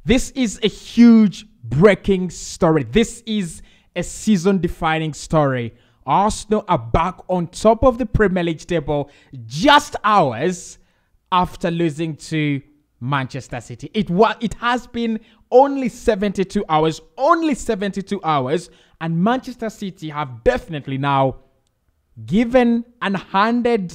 This is a huge breaking story. This is a season-defining story. Arsenal are back on top of the Premier League table just hours after losing to Manchester City. It has been only 72 hours, and Manchester City have definitely now given and handed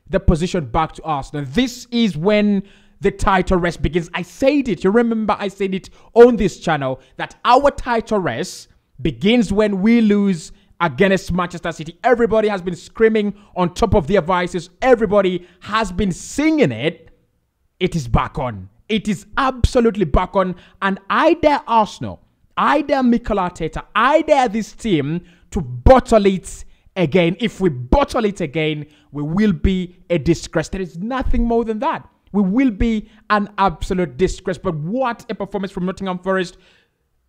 the position back to Arsenal. This is when the title race begins. I said it. You remember I said it on this channel that our title race begins when we lose against Manchester City. Everybody has been screaming on top of their voices. Everybody has been singing it. It is back on. It is absolutely back on. And I dare Arsenal, I dare Mikel Arteta, I dare this team to bottle it again. If we bottle it again, we will be a disgrace. There is nothing more than that. We will be an absolute disgrace. But what a performance from Nottingham Forest.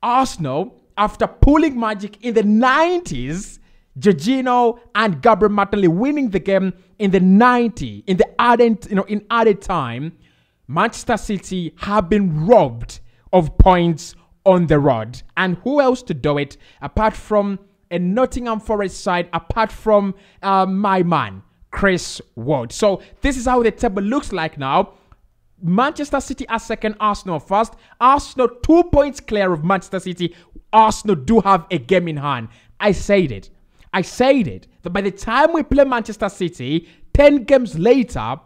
Arsenal, after pulling magic in the 90s, Jorginho and Gabriel Martinelli winning the game in the 90, in added time, Manchester City have been robbed of points on the road. And who else to do it apart from a Nottingham Forest side, apart from my man, Chris Wood. So this is how the table looks like now. Manchester City are second, Arsenal first. Arsenal 2 points clear of Manchester City. Arsenal do have a game in hand. I said it. That by the time we play Manchester City, 10 games later,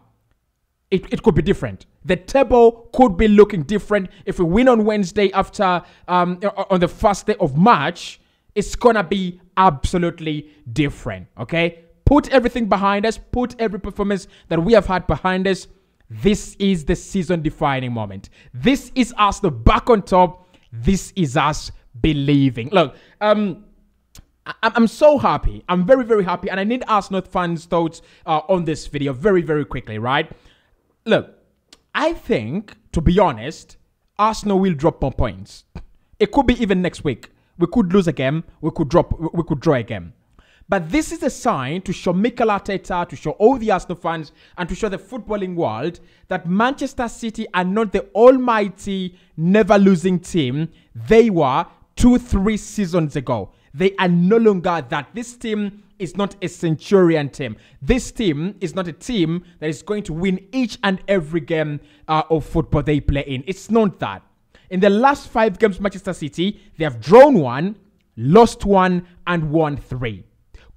it could be different. The table could be looking different. If we win on Wednesday after on the first day of March, it's gonna be absolutely different. Okay? Put everything behind us. Put every performance that we have had behind us. This is the season-defining moment. This is Arsenal back on top. This is us believing. Look, I'm so happy. I'm very, very happy. And I need Arsenal fans' thoughts on this video very, very quickly, right? Look, I think, to be honest, Arsenal will drop more points. It could be even next week. We could lose a game. We could draw a game. But this is a sign to show Mikel Arteta, to show all the Arsenal fans, and to show the footballing world that Manchester City are not the almighty, never-losing team they were 2-3 seasons ago. They are no longer that. This team is not a Centurion team. This team is not a team that is going to win each and every game of football they play in. It's not that. In the last 5 games, Manchester City, they have drawn 1, lost 1, and won 3.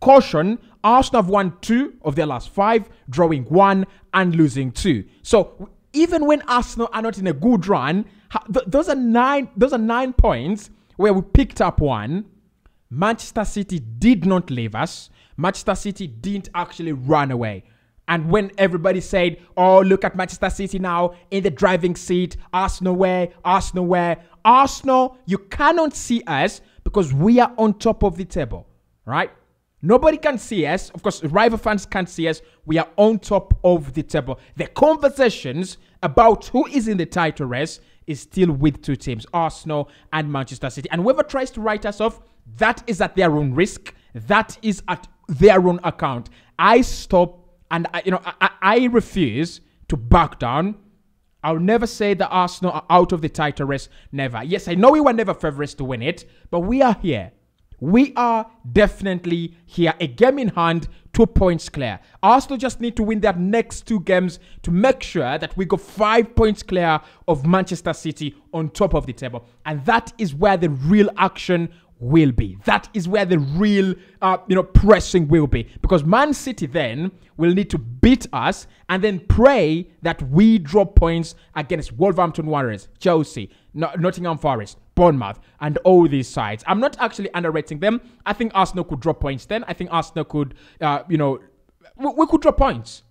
Caution, Arsenal have won 2 of their last 5, drawing 1 and losing 2. So even when Arsenal are not in a good run, those are 9 points where we picked up 1. Manchester City did not leave us. Manchester City didn't actually run away. And when everybody said, oh, look at Manchester City now in the driving seat, Arsenal where? Arsenal, you cannot see us because we are on top of the table, right? Nobody can see us. Of course, rival fans can't see us. We are on top of the table. The conversations about who is in the title race is still with 2 teams, Arsenal and Manchester City. And whoever tries to write us off, that is at their own risk. That is at their own account. I stop and I refuse to back down. I'll never say that Arsenal are out of the title race. Never. Yes, I know we were never favorites to win it, but we are here. We are definitely here. A game in hand, 2 points clear. Arsenal just need to win their next 2 games to make sure that we go 5 points clear of Manchester City on top of the table. And that is where the real action will be. That is where the real, pressing will be. Because Man City then will need to beat us and then pray that we drop points against Wolverhampton Wanderers, Chelsea, Nottingham Forest, Bournemouth, and all these sides. I'm not actually underrating them. I think Arsenal could drop points then. I think Arsenal could, we could drop points.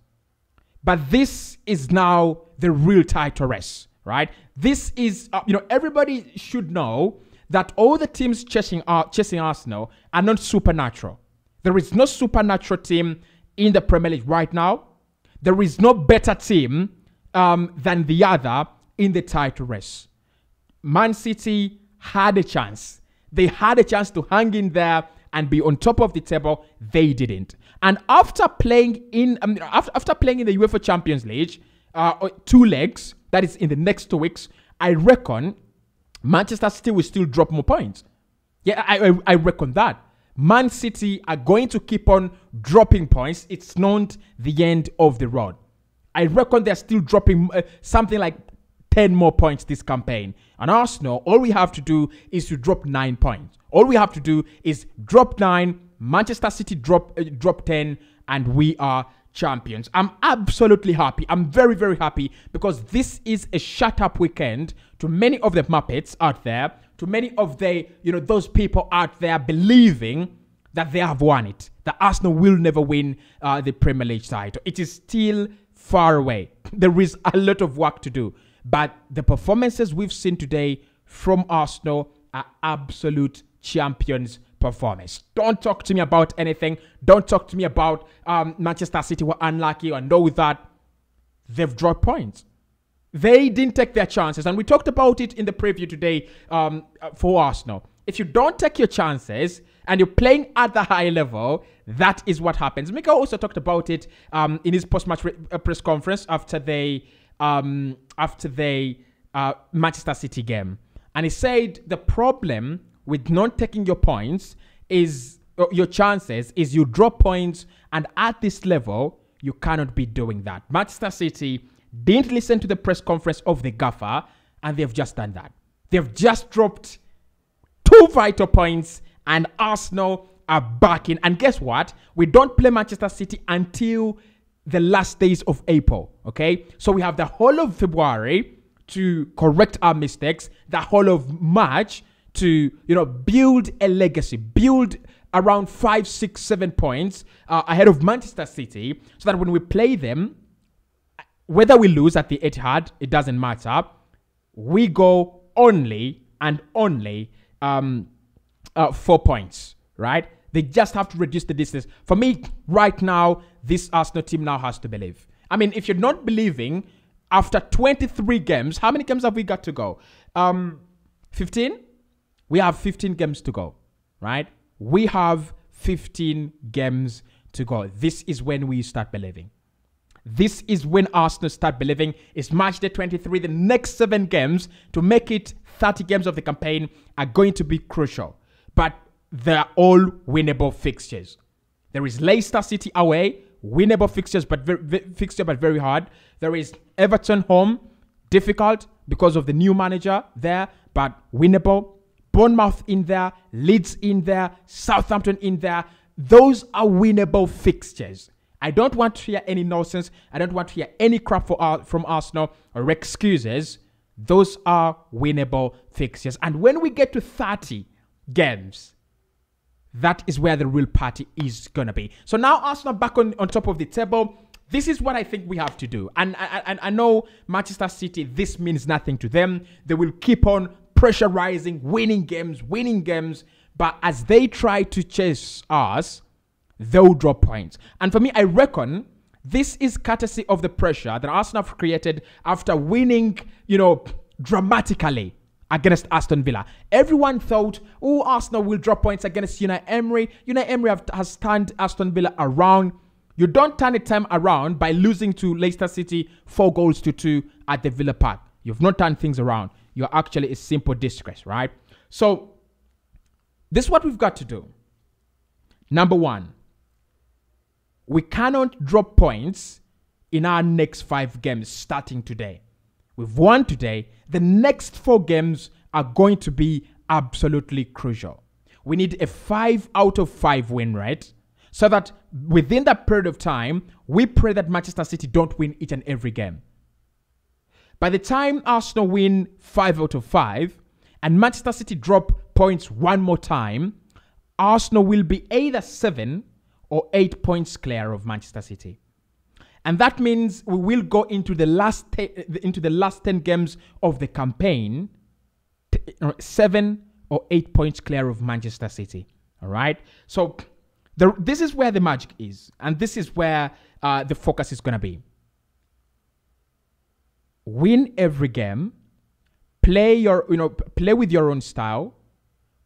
But this is now the real title race, right? This is, everybody should know that all the teams chasing Arsenal are not supernatural. There is no supernatural team in the Premier League right now. There is no better team than the other in the title race. Man City had a chance. They had a chance to hang in there and be on top of the table. They didn't. And after playing in the UEFA Champions League, 2 legs, that is in the next 2 weeks, I reckon Manchester City will still drop more points. Yeah, I reckon that. Man City are going to keep on dropping points. It's not the end of the road. I reckon they're still dropping something like 10 more points this campaign. And Arsenal, all we have to do is to drop 9 points. All we have to do is drop 9, Manchester City drop 10, and we are champions. I'm absolutely happy. I'm very, very happy because this is a shut-up weekend to many of the Muppets out there, to many of the, those people out there believing that they have won it, that Arsenal will never win the Premier League title. It is still far away. There is a lot of work to do. But the performances we've seen today from Arsenal are absolute champions performance. Don't talk to me about anything. Don't talk to me about Manchester City were unlucky. I know that they've dropped points. They didn't take their chances. And we talked about it in the preview today for Arsenal. If you don't take your chances and you're playing at the high level, that is what happens. Mika also talked about it in his post-match press conference after the Manchester City game. And he said the problem with not taking your points is your chances is you drop points, and at this level you cannot be doing that. Manchester City didn't listen to the press conference of the gaffer, and they've just done that. They've just dropped 2 vital points, and Arsenal are back in. And guess what? We don't play Manchester City until the last days of April. Okay, so we have the whole of February to correct our mistakes, the whole of March to build a legacy, build around 5, 6, 7 points ahead of Manchester City, so that when we play them, whether we lose at the Etihad, it doesn't matter. We go only and only 4 points, right? They just have to reduce the distance. For me, right now, this Arsenal team now has to believe. I mean, if you're not believing, after 23 games, how many games have we got to go? 15? We have 15 games to go, right? We have 15 games to go. This is when we start believing. This is when Arsenal start believing. It's March day 23. The next 7 games to make it 30 games of the campaign are going to be crucial. But they're all winnable fixtures. There is Leicester City away, winnable fixtures, but very hard. There is Everton home, difficult because of the new manager there, but winnable. Bournemouth in there, Leeds in there, Southampton in there. Those are winnable fixtures. I don't want to hear any nonsense. I don't want to hear any crap from Arsenal or excuses. Those are winnable fixtures. And when we get to 30 games, that is where the real party is going to be. So now Arsenal back on top of the table. This is what I think we have to do. And I know Manchester City, this means nothing to them. They will keep on pressurizing, winning games. But as they try to chase us, they'll drop points. And for me, I reckon this is courtesy of the pressure that Arsenal have created after winning, dramatically against Aston Villa. Everyone thought, Arsenal will drop points against Unai Emery. Unai Emery has turned Aston Villa around. You don't turn the time around by losing to Leicester City 4-2 at the Villa Park. You've not turned things around. You're actually a simple disgrace, right? So this is what we've got to do. Number 1, we cannot drop points in our next 5 games starting today. We've won today. The next 4 games are going to be absolutely crucial. We need a 5 out of 5 win rate so that within that period of time, we pray that Manchester City don't win each and every game. By the time Arsenal win 5 out of 5 and Manchester City drop points one more time, Arsenal will be either 7 or 8 points clear of Manchester City. And that means we will go into the last 10 games of the campaign 7 or 8 points clear of Manchester City. All right? So this is where the magic is. And this is where the focus is going to be. Win every game. Play with your own style.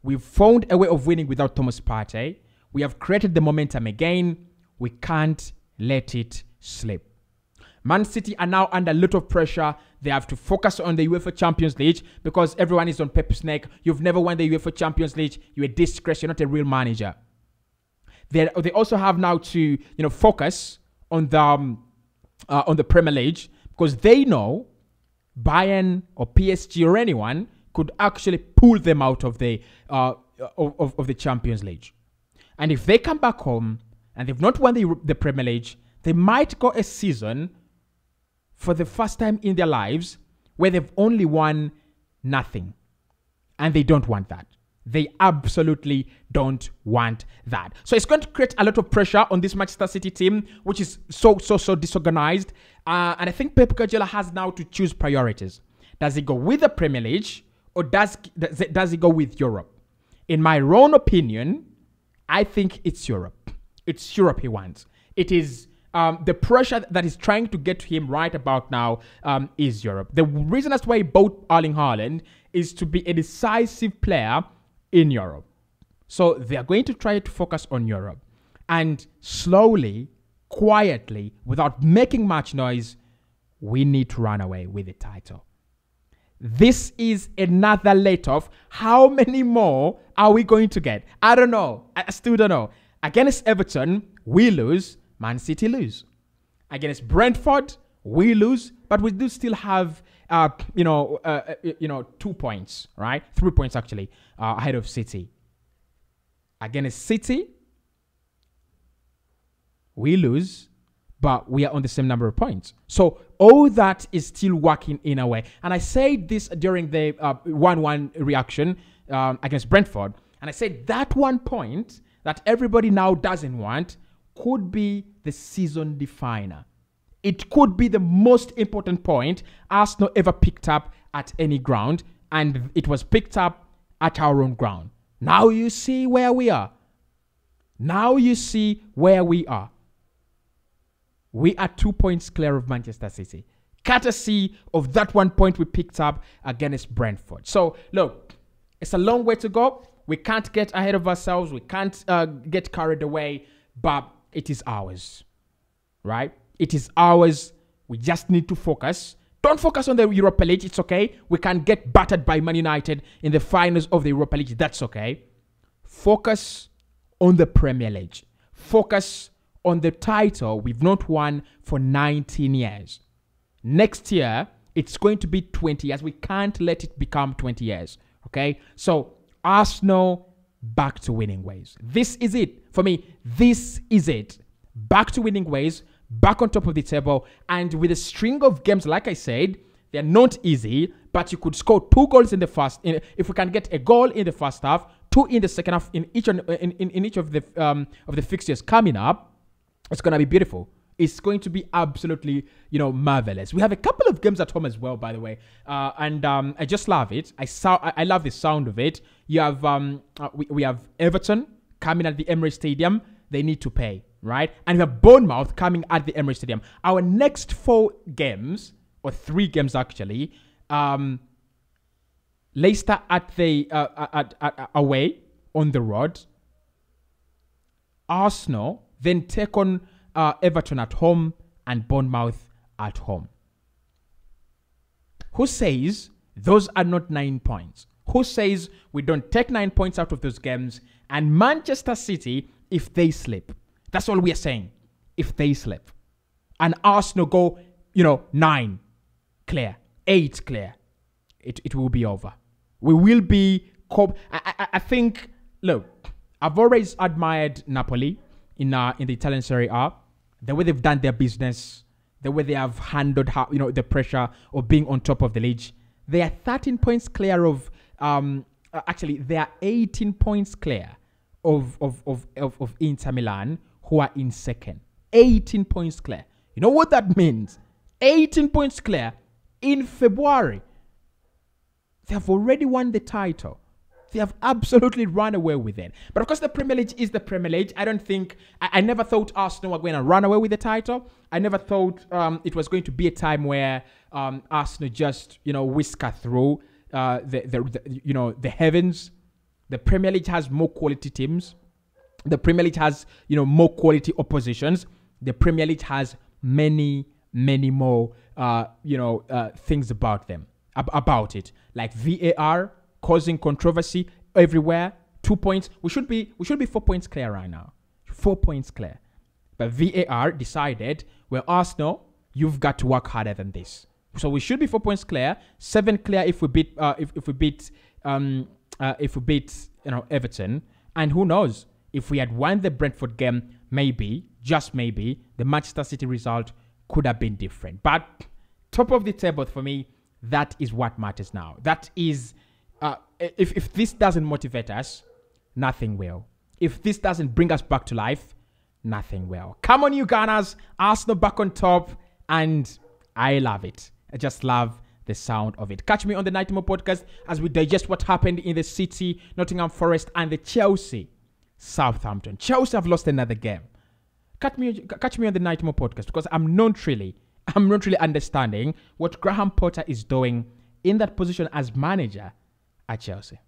We've found a way of winning without Thomas Partey. We have created the momentum again. We can't let it slip. Man City are now under a lot of pressure. They have to focus on the UEFA Champions League because everyone is on Pep's neck. You've never won the UEFA Champions League. You're a disgrace. You're not a real manager. They also have now to focus on the Premier League because they know Bayern or PSG or anyone could actually pull them out of the of the Champions League. And if they come back home and they've not won the Premier League, they might go a season for the first time in their lives where they've only won nothing. And they don't want that. They absolutely don't want that. So it's going to create a lot of pressure on this Manchester City team, which is so disorganized. And I think Pep Guardiola has now to choose priorities. Does he go with the Premier League or does he go with Europe? In my own opinion, I think it's Europe. It's Europe he wants. It is the pressure that is trying to get to him right about now is Europe. The reason that's why he bought Erling Haaland is to be a decisive player in Europe. So they are going to try to focus on Europe. And slowly, quietly, without making much noise, we need to run away with the title. This is another let-off. How many more are we going to get? I don't know. I still don't know. Against Everton, we lose. Man City lose. Against Brentford, we lose, but we do still have 2 points, right? 3 points actually ahead of City. Against City, we lose, but we are on the same number of points. So all that is still working in a way. And I said this during the 1-1 reaction against Brentford, and I said that 1 point that everybody now doesn't want could be the season definer. It could be the most important point Arsenal ever picked up at any ground, and it was picked up at our own ground. Now you see where we are. Now you see where we are. We are 2 points clear of Manchester City, courtesy of that 1 point we picked up against Brentford. So, look, it's a long way to go. We can't get ahead of ourselves. We can't get carried away, but it is ours, right? It is ours. We just need to focus. Don't focus on the Europa League. It's okay. We can get battered by Man United in the finals of the Europa League. That's okay. Focus on the Premier League. Focus on the title we've not won for 19 years. Next year, it's going to be 20 years. We can't let it become 20 years. Okay? So, Arsenal, back to winning ways. This is it. For me, this is it. Back to winning ways, back on top of the table, and with a string of games, like I said, they're not easy, but you could score 2 goals in the first. If we can get a goal in the first half, 2 in the second half, in each of the fixtures coming up, it's gonna be beautiful. It's going to be absolutely, marvelous. We have a couple of games at home as well, by the way, and I just love it. I love the sound of it. You have we have Everton coming at the Emirates Stadium. They need to pay, right? And we have Bournemouth coming at the Emirates Stadium. Our next 4 games, or 3 games actually, Leicester at the away on the road. Arsenal then take on Everton at home and Bournemouth at home. Who says those are not 9 points? Who says we don't take 9 points out of those games? And Manchester City, if they slip, that's all we are saying. If they slip, and Arsenal go, 9 clear, 8 clear, it will be over. We will be. I think. Look, I've always admired Napoli in the Italian Serie A. The way they've done their business, the way they have handled the pressure of being on top of the league. They are 13 points clear of. Actually, they are 18 points clear of Inter Milan, who are in second. 18 points clear. You know what that means? 18 points clear in February. They have already won the title. They have absolutely run away with it. But of course, the Premier League is the Premier League. I never thought Arsenal were going to run away with the title. I never thought it was going to be a time where Arsenal just, whisker through the heavens. The Premier League has more quality teams. The Premier League has, more quality oppositions. The Premier League has many, many more, things about them, about it, like VAR causing controversy everywhere. 2 points. We should be 4 points clear right now. 4 points clear. But VAR decided, well, Arsenal, you've got to work harder than this. So we should be 4 points clear, 7 clear if we beat Everton, and who knows, if we had won the Brentford game, maybe, just maybe, the Manchester City result could have been different. But top of the table for me, that is what matters now. That is, if this doesn't motivate us, nothing will. If this doesn't bring us back to life, nothing will. Come on, you Gunners. Arsenal back on top, and I love it. I just love the sound of it. Catch me on the Night More podcast as we digest what happened in the City, Nottingham Forest, and the Chelsea, Southampton. Chelsea have lost another game. Catch me on the Night More podcast, because I'm not really understanding what Graham Potter is doing in that position as manager at Chelsea.